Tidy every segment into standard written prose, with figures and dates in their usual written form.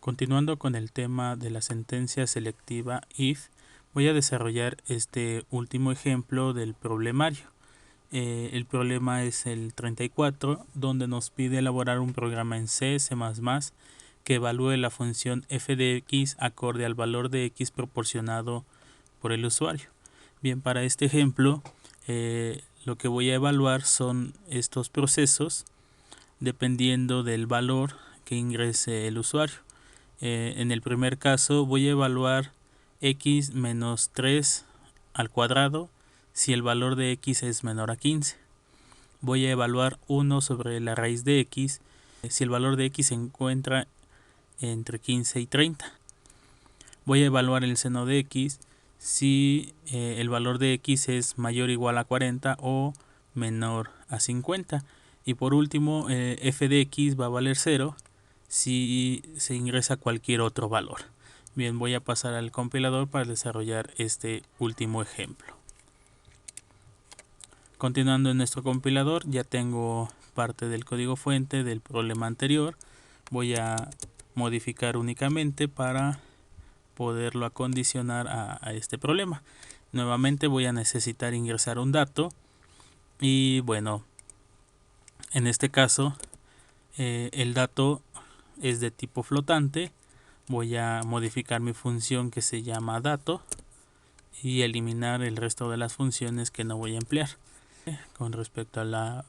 Continuando con el tema de la sentencia selectiva if, voy a desarrollar este último ejemplo del problemario. El problema es el 34, donde nos pide elaborar un programa en C, C++, que evalúe la función f de x acorde al valor de x proporcionado por el usuario. Bien, para este ejemplo, lo que voy a evaluar son estos procesos dependiendo del valor que ingrese el usuario. En el primer caso voy a evaluar x menos 3 al cuadrado si el valor de x es menor a 15. Voy a evaluar 1 sobre la raíz de x si el valor de x se encuentra entre 15 y 30. Voy a evaluar el seno de x si el valor de x es mayor o igual a 40 o menor a 50. Y por último, f de x va a valer 0 si se ingresa cualquier otro valor. Bien, voy a pasar al compilador para desarrollar este último ejemplo. Continuando en nuestro compilador, ya tengo parte del código fuente del problema anterior. Voy a modificar únicamente para poderlo acondicionar a este problema. Nuevamente voy a necesitar ingresar un dato y bueno, en este caso el dato es de tipo flotante. Voy a modificar mi función que se llama dato y eliminar el resto de las funciones que no voy a emplear. Con respecto a la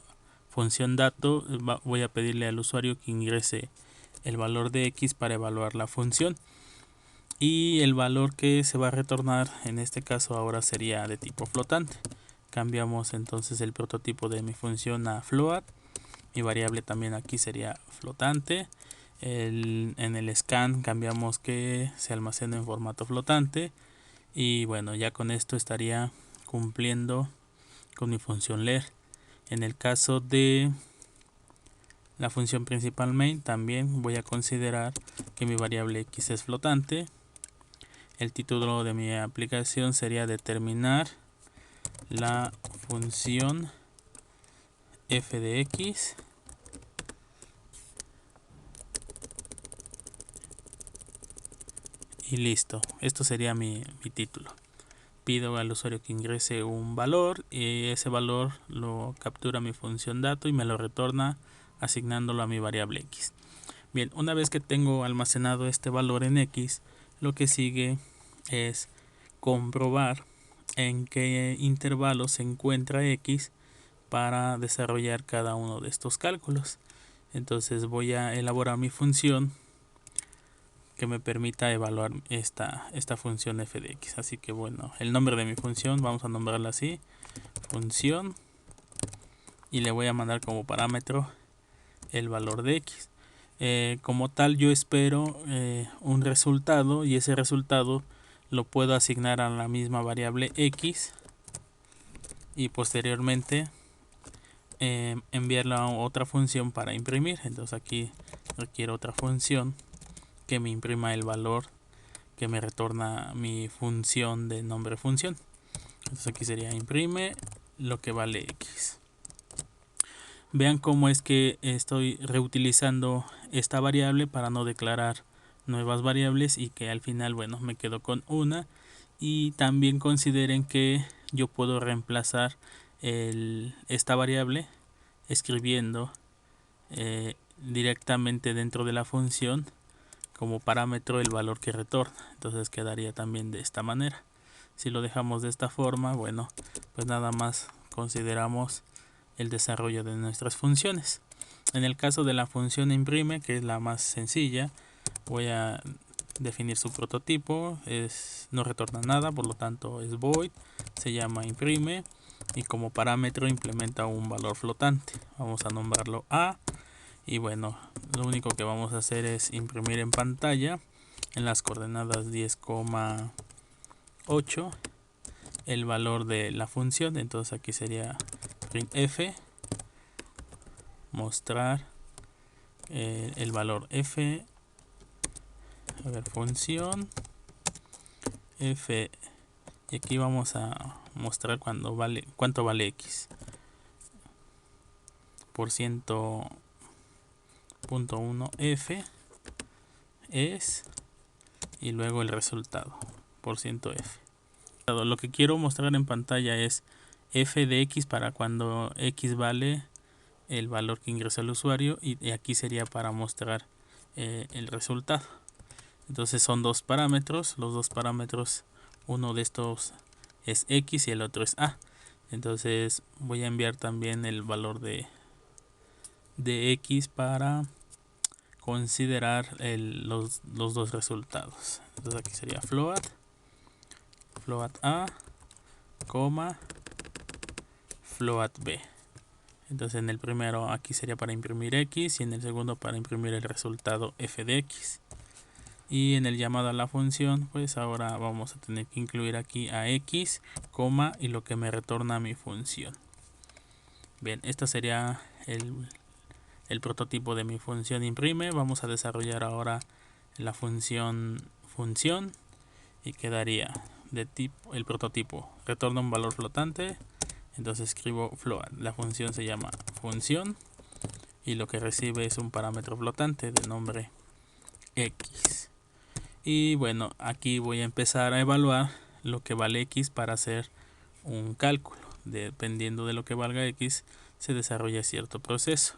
función dato, voy a pedirle al usuario que ingrese el valor de x para evaluar la función, y el valor que se va a retornar en este caso ahora sería de tipo flotante. Cambiamos entonces el prototipo de mi función a float. Mi variable también aquí sería flotante. En el scan cambiamos que se almacene en formato flotante. Y bueno, ya con esto estaría cumpliendo con mi función leer. En el caso de la función principal main, también voy a considerar que mi variable x es flotante. El título de mi aplicación sería determinar la función f de x y listo. Esto sería mi título. Pido al usuario que ingrese un valor y ese valor lo captura mi función dato y me lo retorna asignándolo a mi variable x. Bien, una vez que tengo almacenado este valor en x, lo que sigue es comprobar en qué intervalo se encuentra x para desarrollar cada uno de estos cálculos. Entonces voy a elaborar mi función que me permita evaluar esta función f de x. Así que bueno, el nombre de mi función vamos a nombrarla así, función, y le voy a mandar como parámetro el valor de x. Como tal, yo espero un resultado, y ese resultado lo puedo asignar a la misma variable x y posteriormente enviarla a otra función para imprimir. Entonces aquí requiero otra función que me imprima el valor que me retorna mi función de nombre función. Entonces aquí sería imprime lo que vale x. Vean cómo es que estoy reutilizando esta variable para no declarar nuevas variables y que al final, bueno, me quedo con una. Y también consideren que yo puedo reemplazar esta variable escribiendo directamente dentro de la función como parámetro el valor que retorna. Entonces quedaría también de esta manera. Si lo dejamos de esta forma, bueno, pues nada más consideramos el desarrollo de nuestras funciones. En el caso de la función imprime, que es la más sencilla, voy a definir su prototipo. No retorna nada, por lo tanto es void, se llama imprime y como parámetro implementa un valor flotante. Vamos a nombrarlo a. Y bueno, lo único que vamos a hacer es imprimir en pantalla en las coordenadas 10,8 el valor de la función. Entonces aquí sería printf, mostrar el valor f, función f, y aquí vamos a mostrar cuánto vale x por 100.1 f es y luego el resultado %f. Lo que quiero mostrar en pantalla es f de x para cuando x vale el valor que ingresa el usuario, y aquí sería para mostrar el resultado. Entonces son dos parámetros, los dos parámetros, uno de estos es x y el otro es a. Entonces voy a enviar también el valor de x para considerar los dos resultados. Entonces aquí sería float a, float b. Entonces en el primero aquí sería para imprimir x y en el segundo para imprimir el resultado f de x. Y en el llamado a la función, pues ahora vamos a tener que incluir aquí a x, y lo que me retorna mi función. Bien, este sería el prototipo de mi función imprime. Vamos a desarrollar ahora la función y quedaría de tipo el prototipo retorna un valor flotante. Entonces escribo float, la función se llama función y lo que recibe es un parámetro flotante de nombre x. Y bueno, aquí voy a empezar a evaluar lo que vale x para hacer un cálculo. Dependiendo de lo que valga x, se desarrolla cierto proceso.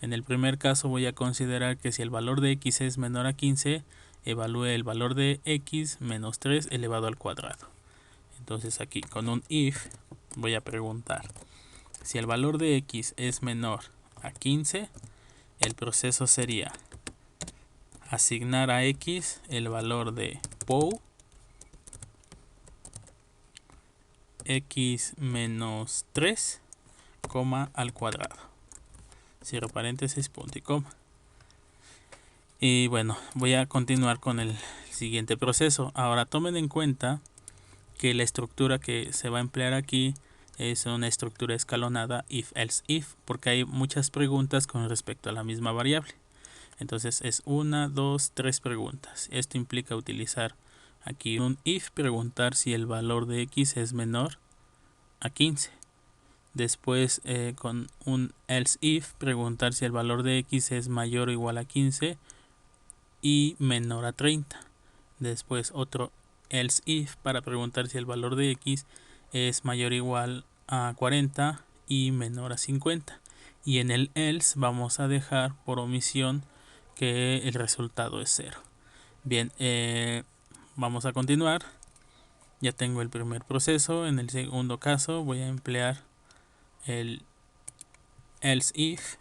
En el primer caso voy a considerar que si el valor de x es menor a 15, evalúe el valor de x menos 3 elevado al cuadrado. Entonces aquí con un if voy a preguntar si el valor de x es menor a 15, el proceso sería asignar a x el valor de POW x menos 3, al cuadrado. Cierro paréntesis, punto y coma. Y bueno, voy a continuar con el siguiente proceso. Ahora tomen en cuenta que la estructura que se va a emplear aquí es una estructura escalonada if else if, porque hay muchas preguntas con respecto a la misma variable. Entonces es 1, 2, 3 preguntas. Esto implica utilizar aquí un if, preguntar si el valor de x es menor a 15. Después con un else if, preguntar si el valor de x es mayor o igual a 15 y menor a 30. Después otro else if para preguntar si el valor de x es mayor o igual a 40 y menor a 50. Y en el else vamos a dejar por omisión que el resultado es 0. Bien, vamos a continuar. Ya tengo el primer proceso. En el segundo caso voy a emplear el else if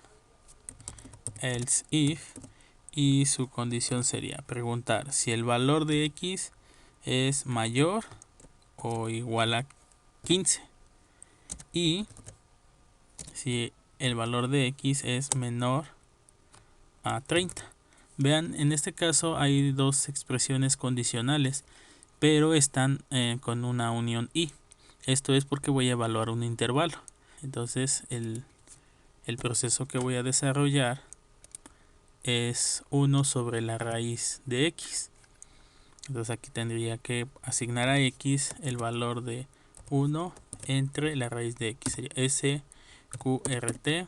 y su condición sería preguntar si el valor de x es mayor o igual a 15 y si el valor de x es menor a 30. Vean, en este caso hay dos expresiones condicionales, pero están con una unión y. Esto es porque voy a evaluar un intervalo. Entonces el proceso que voy a desarrollar es 1 sobre la raíz de x. Entonces aquí tendría que asignar a x el valor de 1 entre la raíz de x. Sería sqrt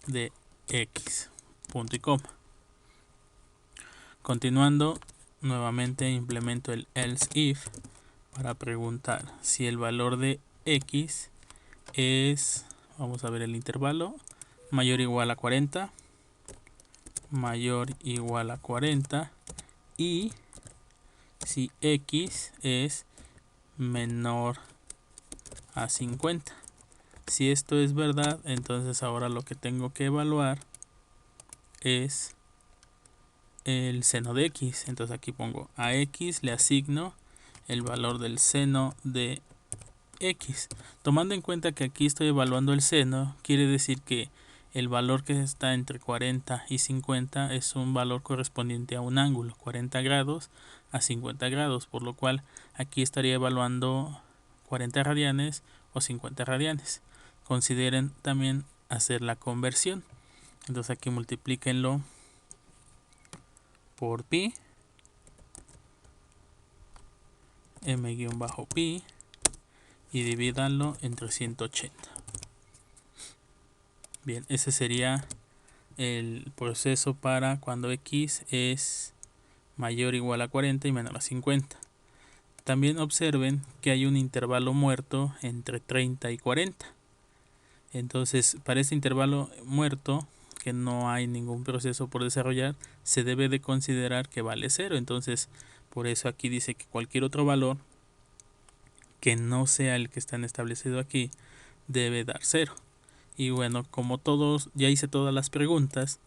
de x, punto y coma. Continuando, nuevamente implemento el else if para preguntar si el valor de x es, vamos a ver el intervalo, mayor o igual a 40, mayor o igual a 40 y si x es menor a 50. Si esto es verdad, entonces ahora lo que tengo que evaluar es el seno de x. Entonces aquí pongo a x, le asigno el valor del seno de x. Tomando en cuenta que aquí estoy evaluando el seno, quiere decir que el valor que está entre 40 y 50 es un valor correspondiente a un ángulo, 40 grados a 50 grados, por lo cual aquí estaría evaluando 40 radianes o 50 radianes. Consideren también hacer la conversión. Entonces aquí multiplíquenlo por pi, m-pi, y divídanlo entre 180. Bien, ese sería el proceso para cuando x es mayor o igual a 40 y menor a 50. También observen que hay un intervalo muerto entre 30 y 40. Entonces, para este intervalo muerto, que no hay ningún proceso por desarrollar, se debe de considerar que vale 0. Entonces, por eso aquí dice que cualquier otro valor que no sea el que está establecido aquí debe dar 0. Y bueno, como todos, ya hice todas las preguntas,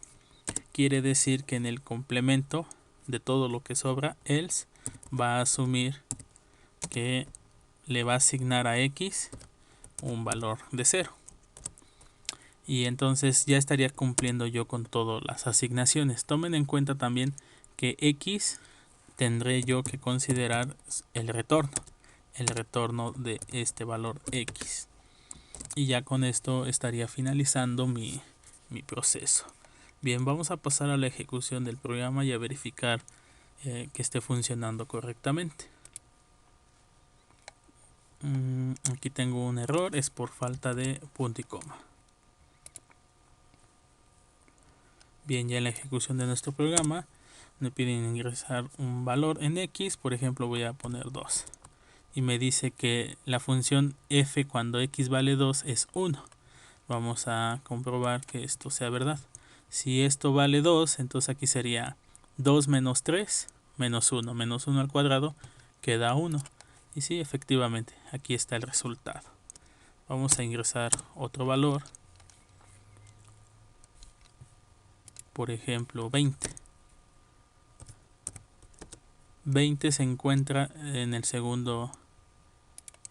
quiere decir que en el complemento de todo lo que sobra, else va a asumir que le va a asignar a x un valor de 0. Y entonces ya estaría cumpliendo yo con todas las asignaciones. Tomen en cuenta también que x tendré yo que considerar el retorno de este valor x. Y ya con esto estaría finalizando mi proceso. Bien, vamos a pasar a la ejecución del programa y a verificar que esté funcionando correctamente. Aquí tengo un error, es por falta de punto y coma. Bien, ya en la ejecución de nuestro programa me piden ingresar un valor en x, por ejemplo voy a poner 2. Y me dice que la función f cuando x vale 2 es 1. Vamos a comprobar que esto sea verdad. Si esto vale 2, entonces aquí sería 2 menos 3 menos 1. Menos 1 al cuadrado queda 1. Y sí, efectivamente, aquí está el resultado. Vamos a ingresar otro valor. Por ejemplo, 20. 20 se encuentra en el segundo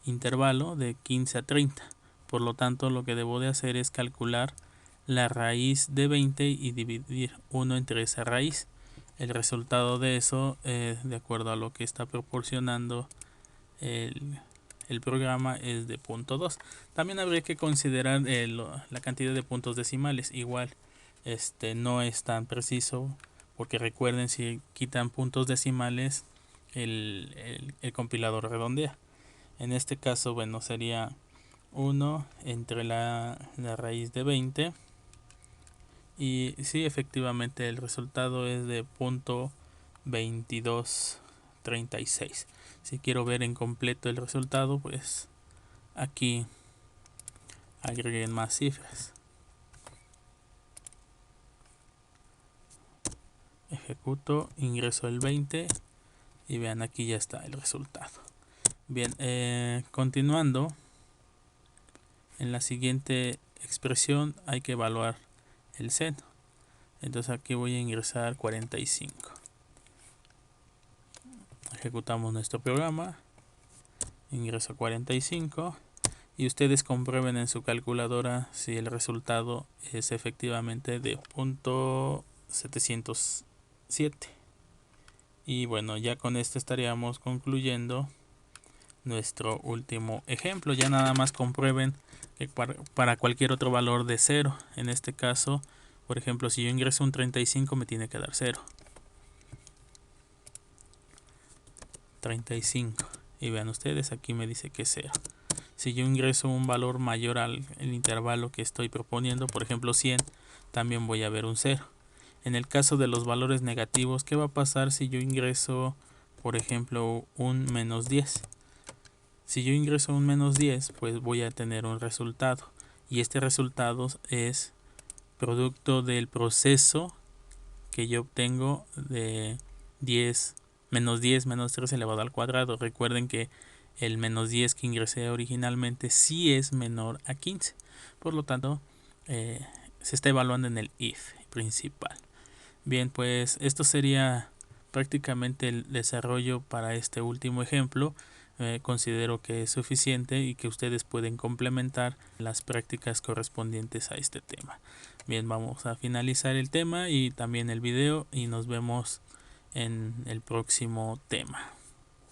intervalo de 15 a 30. Por lo tanto, lo que debo de hacer es calcular la raíz de 20 y dividir 1 entre esa raíz. El resultado de eso, de acuerdo a lo que está proporcionando el programa, es de 0.2. También habría que considerar la cantidad de puntos decimales. Igual no es tan preciso, porque recuerden, si quitan puntos decimales el compilador redondea. En este caso, bueno, sería 1 entre la raíz de 20. Y sí, efectivamente el resultado es de 0.2236. Si quiero ver en completo el resultado, pues aquí agreguen más cifras. Ejecuto, ingreso el 20 y vean, aquí ya está el resultado. Bien, continuando, en la siguiente expresión hay que evaluar el seno. Entonces aquí voy a ingresar 45. Ejecutamos nuestro programa, ingreso 45 y ustedes comprueben en su calculadora si el resultado es efectivamente de 0.707. Y bueno, ya con esto estaríamos concluyendo nuestro último ejemplo. Ya nada más comprueben que para cualquier otro valor de 0, en este caso, por ejemplo, si yo ingreso un 35 me tiene que dar 0. 35. Y vean ustedes, aquí me dice que es 0. Si yo ingreso un valor mayor al intervalo que estoy proponiendo, por ejemplo 100, también voy a ver un 0. En el caso de los valores negativos, ¿qué va a pasar si yo ingreso, por ejemplo, un menos 10? Si yo ingreso un menos 10, pues voy a tener un resultado. Y este resultado es producto del proceso que yo obtengo de 10 menos 3 elevado al cuadrado. Recuerden que el menos 10 que ingresé originalmente sí es menor a 15. Por lo tanto, se está evaluando en el if principal. Bien, pues esto sería prácticamente el desarrollo para este último ejemplo. Considero que es suficiente y que ustedes pueden complementar las prácticas correspondientes a este tema. Bien, vamos a finalizar el tema y también el video y nos vemos en el próximo tema.